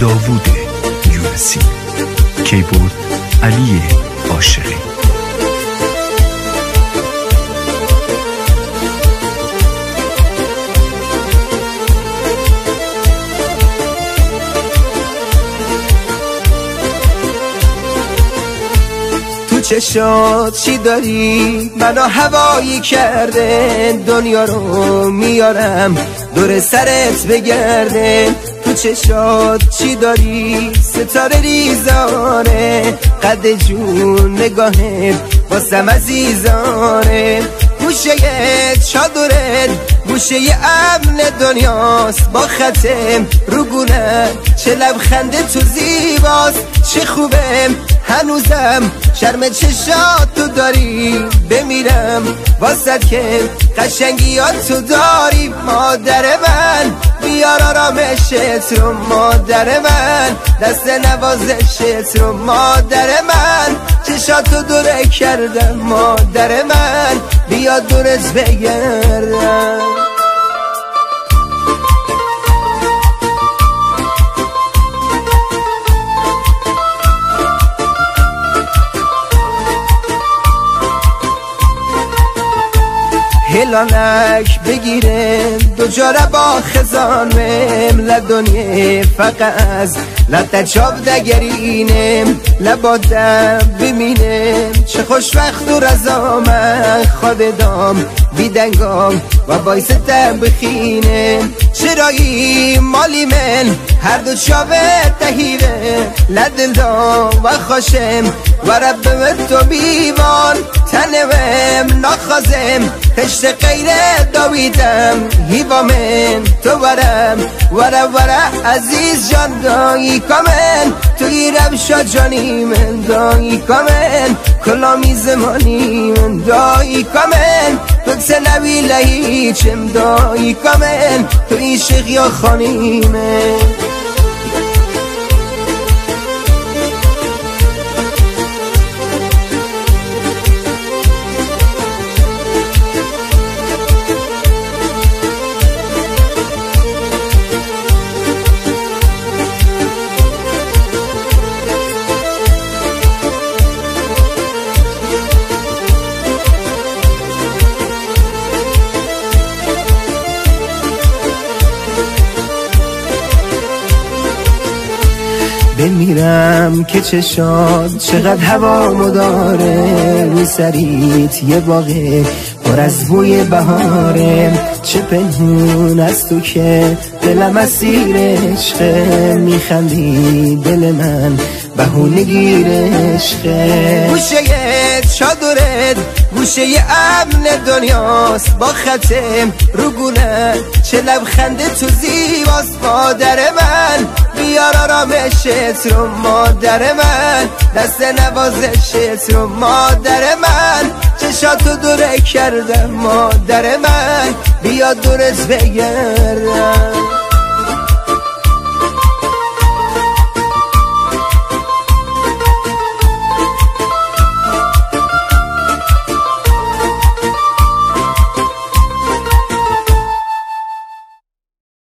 داوود یونسی، کیبورد علی عاشقی. چشات چی داری منو هوایی کرده، دنیا رو میارم دور سرت بگرده. تو چشات چی داری ستاره ریزاره، قد جون نگاهت واسم عزیزانه. گوشه چادرت گوشه امن دنیاست، با ختم رو گونه چه لبخنده تو زیباست. چه خوبه هنوزم شرم چشاتو داری، بمیرم واسد که قشنگیاتو داری. مادر من بیار آرامشت رو، مادر من دست نوازشت رو، مادر من چشاتو دوره کردم، مادر من بیا دورت بگردم. هلانک بگیرم دو جاره با خزانم، لدنیه فقط از لطچاب دگرینم. لبادم ببینم چه خوشوقت و رزامن، خواب دام بیدنگام و باعثتم بخینم. چرایی مالی من هر دو چاوه تهیره، لدل دام و خوشم و رب تو بیوان. تنوم ناخازم تشت غیره داویدم، هیوا من تو ورم وره عزیز جان دایی کامن. توی ربشا جانی من دایی کامن، کلامی زمانی من دایی کامن. بکس نوی لهیچم دایی کامن، توی شیخیا خانی من. بمیرم که چشاد چقدر هوا مداره، روی سریت یه باغه پر از بوی بهاره. چه پنهون از تو که دلم اسیر عشقه، میخندی دل من بهونه گیر عشقه. گوشه چادرت گوشه امن دنیاست، با ختم رو گونه چه لبخنده تو زیباست. مادر من بیار آرامشت رو، مادر من دست نوازشت رو، مادر من چشاتو دوره کردم، مادر من بیا دورت بگردم.